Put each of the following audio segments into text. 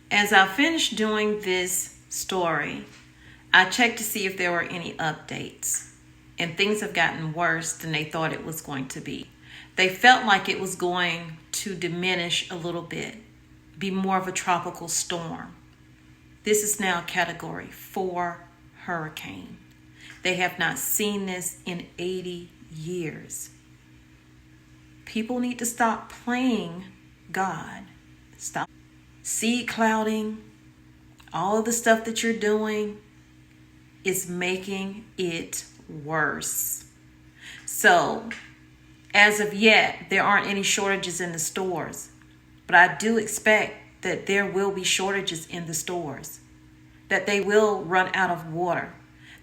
As I finished doing this story, I checked to see if there were any updates, and things have gotten worse than they thought it was going to be. They felt like it was going to diminish a little bit, be more of a tropical storm. This is now Category 4 hurricane. They have not seen this in 80 years. People need to stop playing God. Stop seed clouding. All of the stuff that you're doing is making it worse. So, as of yet, there aren't any shortages in the stores. But I do expect that there will be shortages in the stores. That they will run out of water.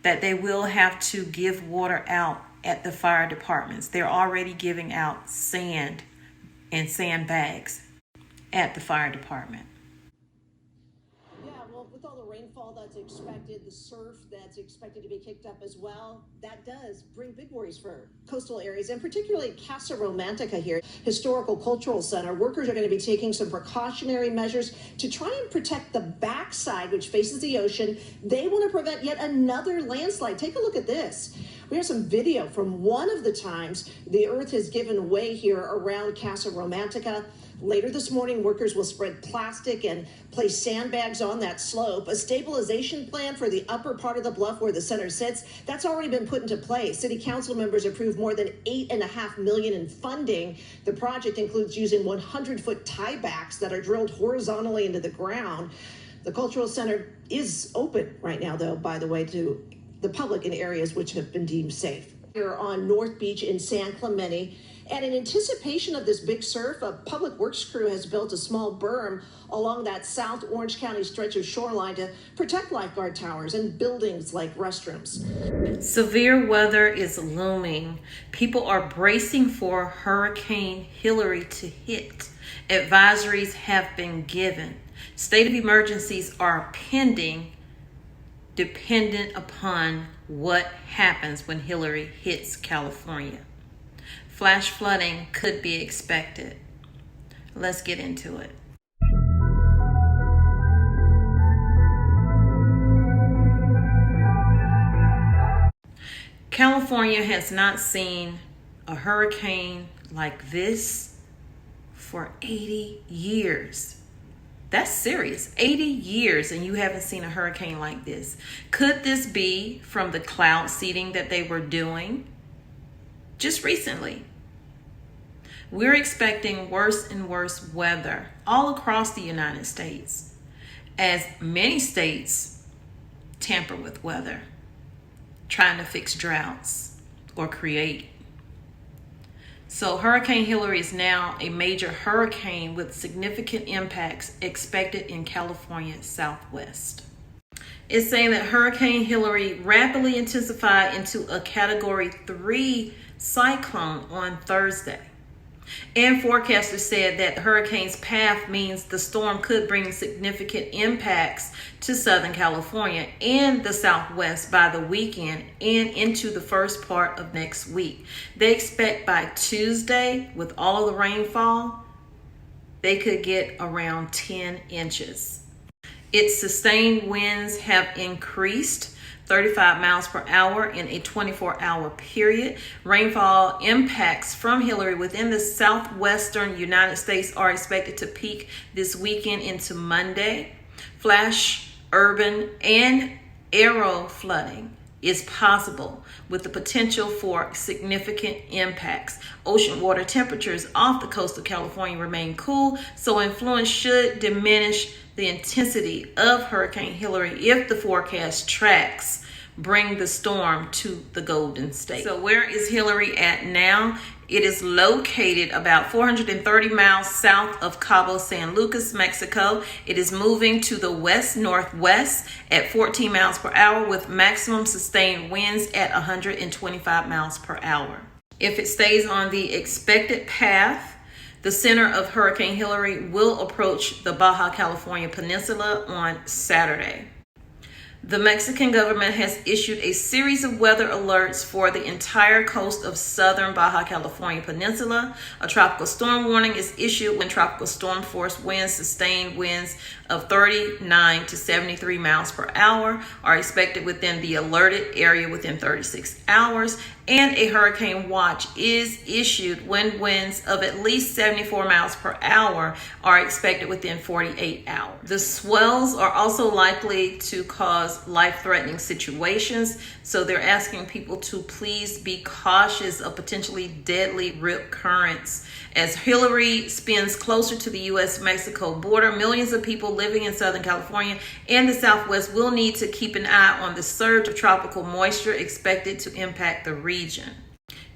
That they will have to give water out at the fire departments. They're already giving out sand and sandbags at the fire department. Yeah, well, with all the rainfall that's expected, the surf that's expected to be kicked up as well, that does bring big worries for coastal areas, and particularly Casa Romantica here, historical cultural center. Workers are going to be taking some precautionary measures to try and protect the backside, which faces the ocean. They want to prevent yet another landslide. Take a look at this. We have some video from one of the times the earth has given way here around Casa Romantica. Later this morning, workers will spread plastic and place sandbags on that slope. A stabilization plan for the upper part of the bluff where the center sits, that's already been put into place. City council members approved more than $8.5 million in funding. The project includes using 100-foot tiebacks that are drilled horizontally into the ground. The cultural center is open right now, though, by the way, to the public in areas which have been deemed safe. Here on North Beach in San Clemente. And in anticipation of this big surf, a public works crew has built a small berm along that South Orange County stretch of shoreline to protect lifeguard towers and buildings like restrooms. Severe weather is looming. People are bracing for Hurricane Hilary to hit. Advisories have been given. State of emergencies are pending, dependent upon what happens when Hilary hits California. Flash flooding could be expected. Let's get into it. California has not seen a hurricane like this for 80 years. That's serious. 80 years and you haven't seen a hurricane like this. Could this be from the cloud seeding that they were doing just recently? We're expecting worse and worse weather all across the United States as many states tamper with weather, trying to fix droughts or create. So Hurricane Hilary is now a major hurricane with significant impacts expected in California's southwest. It's saying that Hurricane Hilary rapidly intensified into a Category 3 cyclone on Thursday. And forecasters said that the hurricane's path means the storm could bring significant impacts to Southern California and the Southwest by the weekend and into the first part of next week. They expect by Tuesday, with all of the rainfall, they could get around 10 inches. Its sustained winds have increased 35 miles per hour in a 24-hour period. Rainfall impacts from Hilary within the southwestern United States are expected to peak this weekend into Monday. Flash, urban, and aero flooding is possible with the potential for significant impacts. Ocean water temperatures off the coast of California remain cool, so influence should diminish the intensity of Hurricane Hilary if the forecast tracks bring the storm to the Golden State. So where is Hilary at now? It is located about 430 miles south of Cabo San Lucas, Mexico. It is moving to the west-northwest at 14 miles per hour with maximum sustained winds at 125 miles per hour. If it stays on the expected path, the center of Hurricane Hilary will approach the Baja California Peninsula on Saturday. The Mexican government has issued a series of weather alerts for the entire coast of southern Baja California Peninsula. A tropical storm warning is issued when tropical storm force winds, sustained winds of 39 to 73 miles per hour are expected within the alerted area within 36 hours. And a hurricane watch is issued when winds of at least 74 miles per hour are expected within 48 hours. The swells are also likely to cause life-threatening situations, so they're asking people to please be cautious of potentially deadly rip currents. As Hilary spins closer to the U.S.-Mexico border, millions of people living in Southern California and the Southwest will need to keep an eye on the surge of tropical moisture expected to impact the region.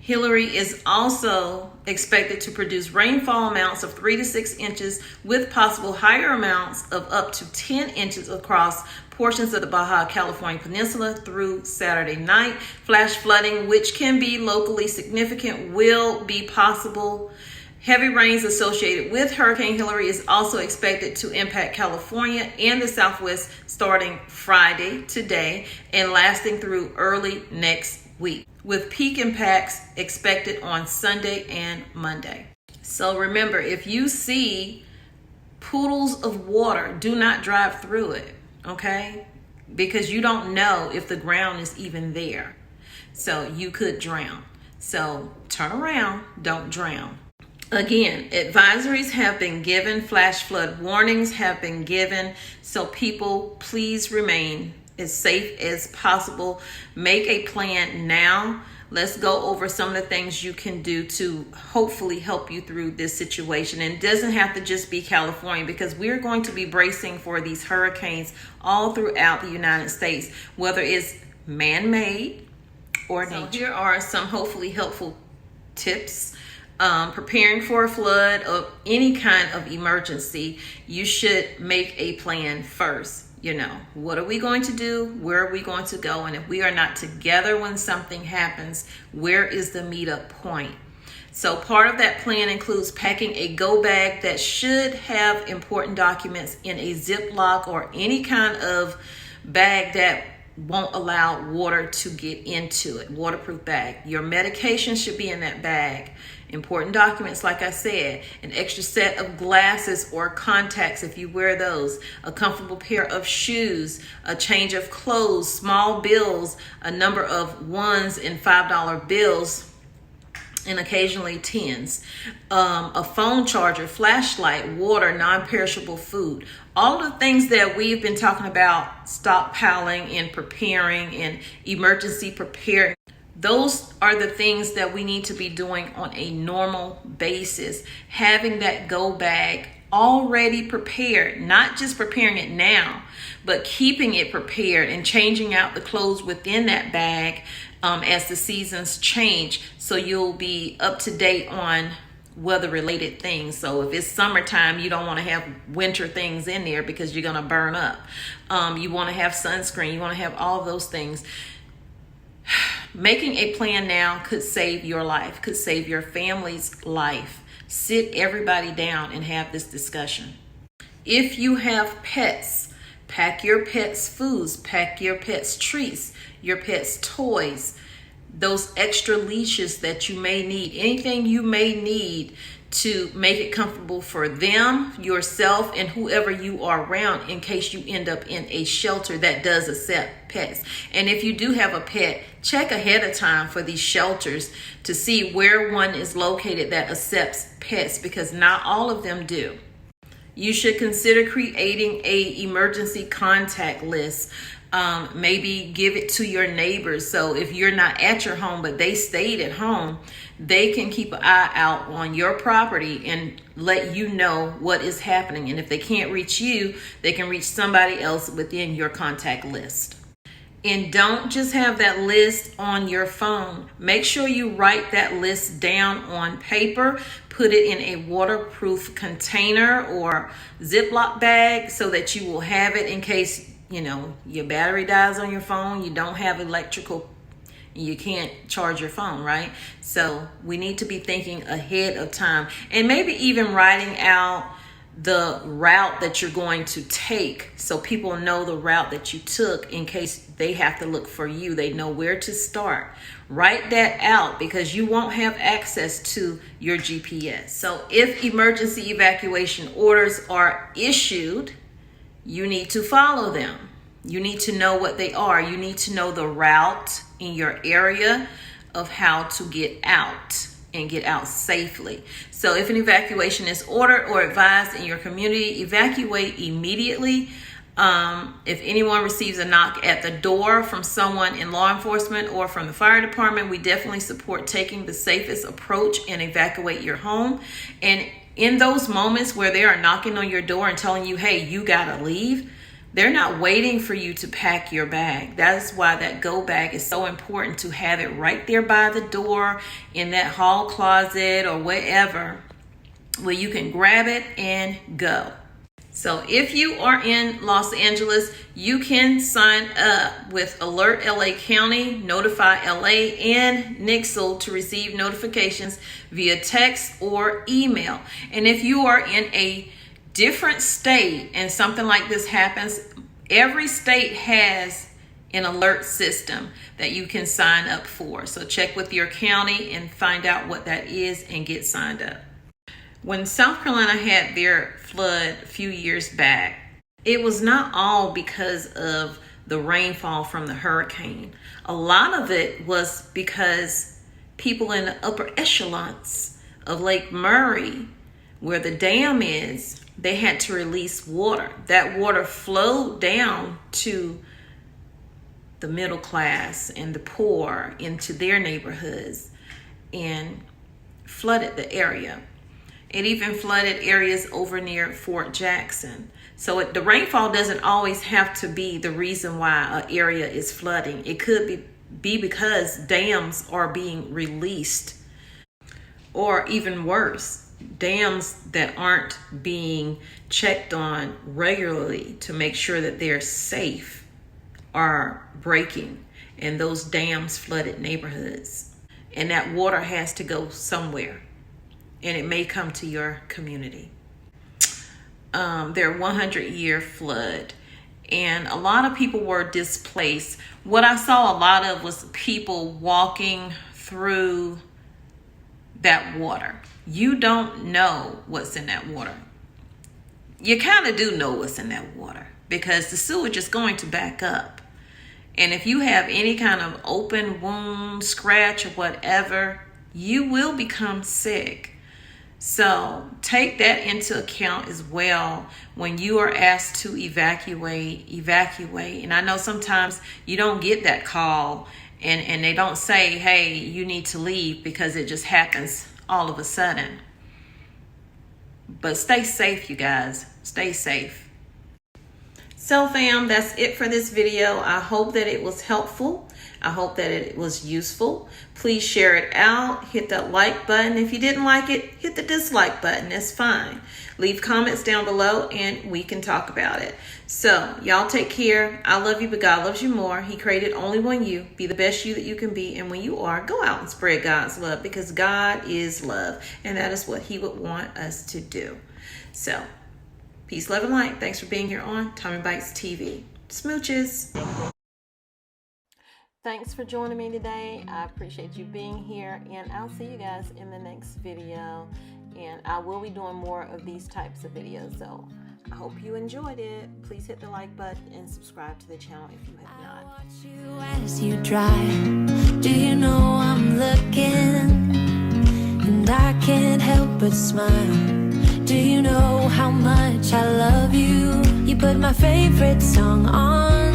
Hilary is also expected to produce rainfall amounts of 3 to 6 inches with possible higher amounts of up to 10 inches across portions of the Baja California Peninsula through Saturday night. Flash flooding, which can be locally significant, will be possible. Heavy rains associated with Hurricane Hilary is also expected to impact California and the Southwest starting Friday today and lasting through early next week, with peak impacts expected on Sunday and Monday. So remember, if you see poodles of water, do not drive through it, okay? Because you don't know if the ground is even there. So you could drown. So turn around, don't drown. Again, advisories have been given, flash flood warnings have been given, so people please remain as safe as possible. Make a plan now. Let's go over some of the things you can do to hopefully help you through this situation. And it doesn't have to just be California, because we're going to be bracing for these hurricanes all throughout the United States, whether it's man-made or nature. So here are some hopefully helpful tips. Preparing for a flood of any kind of emergency, you should make a plan first. You know, what are we going to do? Where are we going to go? And if we are not together when something happens, where is the meetup point? So part of that plan includes packing a go bag that should have important documents in a Ziploc or any kind of bag that won't allow water to get into it. Waterproof bag. Your medication should be in that bag. Important documents, like I said, an extra set of glasses or contacts if you wear those, a comfortable pair of shoes, a change of clothes, small bills, a number of $1 and $5 bills, and occasionally tens, a phone charger, flashlight, water, non-perishable food. All of the things that we've been talking about, stockpiling and preparing and emergency preparedness. Those are the things that we need to be doing on a normal basis. Having that go bag already prepared, not just preparing it now, but keeping it prepared and changing out the clothes within that bag as the seasons change, so you'll be up to date on weather related things. So if it's summertime, you don't want to have winter things in there because you're going to burn up. You want to have sunscreen, you want to have all of those things. Making a plan now could save your life, could save your family's life. Sit everybody down and have this discussion. If you have pets, pack your pets' foods, pack your pets' treats, your pets' toys, those extra leashes that you may need, anything you may need to make it comfortable for them, yourself, and whoever you are around in case you end up in a shelter that does accept pets. And if you do have a pet, check ahead of time for these shelters to see where one is located that accepts pets, because not all of them do. You should consider creating an emergency contact list. Maybe give it to your neighbors. So if you're not at your home, but they stayed at home, they can keep an eye out on your property and let you know what is happening. And if they can't reach you, they can reach somebody else within your contact list. And don't just have that list on your phone. Make sure you write that list down on paper. Put it in a waterproof container or Ziploc bag so that you will have it in case, you know, your battery dies on your phone, you don't have electrical, you can't charge your phone, right? So we need to be thinking ahead of time, and maybe even writing out the route that you're going to take, so people know the route that you took in case they have to look for you. They know where to start. Write that out because you won't have access to your GPS. So if emergency evacuation orders are issued, you need to follow them. You need to know what they are. You need to know the route in your area of how to get out and get out safely. So if an evacuation is ordered or advised in your community, evacuate immediately. If anyone receives a knock at the door from someone in law enforcement or from the fire department, we definitely support taking the safest approach and evacuate your home. And in those moments where they are knocking on your door and telling you, hey, you gotta leave, they're not waiting for you to pack your bag. That's why that go bag is so important, to have it right there by the door in that hall closet or wherever, where you can grab it and go. So if you are in Los Angeles, you can sign up with Alert LA County, Notify LA, and Nixle to receive notifications via text or email. And if you are in a different state and something like this happens, every state has an alert system that you can sign up for. So check with your county and find out what that is and get signed up. When South Carolina had their flood a few years back, it was not all because of the rainfall from the hurricane. A lot of it was because people in the upper echelons of Lake Murray, where the dam is, they had to release water. That water flowed down to the middle class and the poor into their neighborhoods and flooded the area. It even flooded areas over near Fort Jackson. So the rainfall doesn't always have to be the reason why an area is flooding. It could be because dams are being released, or even worse, dams that aren't being checked on regularly to make sure that they're safe are breaking, and those dams flooded neighborhoods. And that water has to go somewhere, and it may come to your community. Their 100-year flood, and a lot of people were displaced. What I saw a lot of was people walking through that water. You don't know what's in that water. You kind of do know what's in that water because the sewage is going to back up. And if you have any kind of open wound, scratch, or whatever, you will become sick. So take that into account as well when you are asked to evacuate. And I know sometimes you don't get that call and they don't say, hey, you need to leave, because it just happens all of a sudden. But stay safe, you guys. Stay safe. So fam, that's it for this video. I hope that it was helpful. I hope that it was useful. Please share it out. Hit that like button. If you didn't like it, hit the dislike button. That's fine. Leave comments down below and we can talk about it. So y'all take care. I love you, but God loves you more. He created only one you. Be the best you that you can be. And when you are, go out and spread God's love, because God is love. And that is what he would want us to do. So peace, love, and light. Thanks for being here on Tommy Bites TV. Smooches. Thanks for joining me today. I appreciate you being here, and I'll see you guys in the next video. And I will be doing more of these types of videos, so I hope you enjoyed it. Please hit the like button and subscribe to the channel if you have not. I watch you as you drive. Do you know I'm looking? And I can't help but smile. Do you know how much I love you? You put my favorite song on.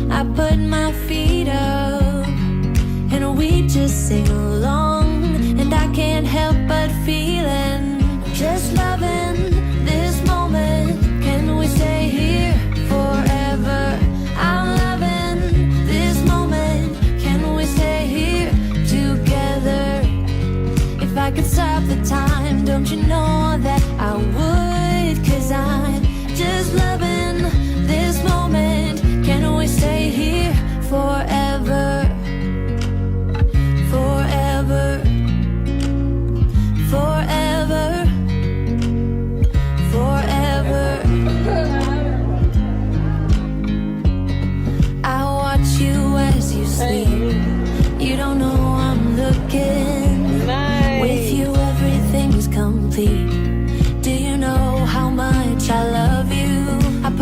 I put my feet up, and we just sing along. And I can't help but feeling, just loving this moment. Can we stay here forever? I'm loving this moment. Can we stay here together? If I could stop the time, don't you know that I would? 'Cause I'm just loving this moment. Can we stay here forever? Forever. Forever. Forever.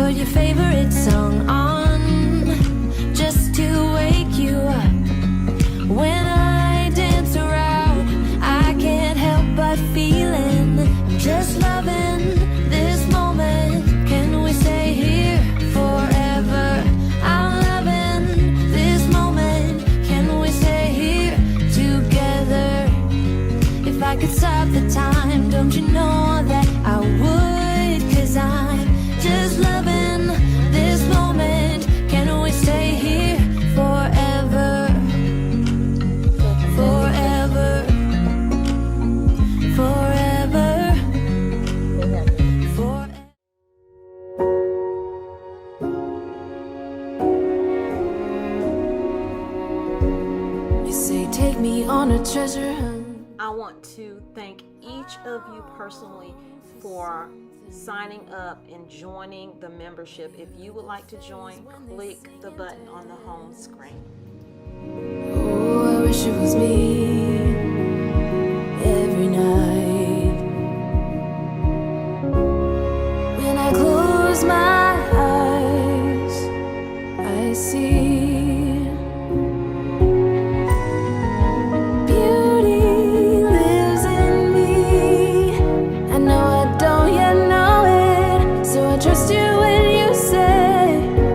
put your favorite song on just to wake you up. When I dance around, I can't help but feeling I'm just loving this moment. Can we stay here forever? I'm loving this moment. Can we stay here together? If I could stop the time, don't you know that I would? 'Cause I'm just loving this moment. Can we stay here forever? Forever. Forever. Forever. You say take me on a treasure hunt. I want to thank each of you personally for signing up and joining the membership. If you would like to join, click the button on the home screen. Oh, I wish it was me.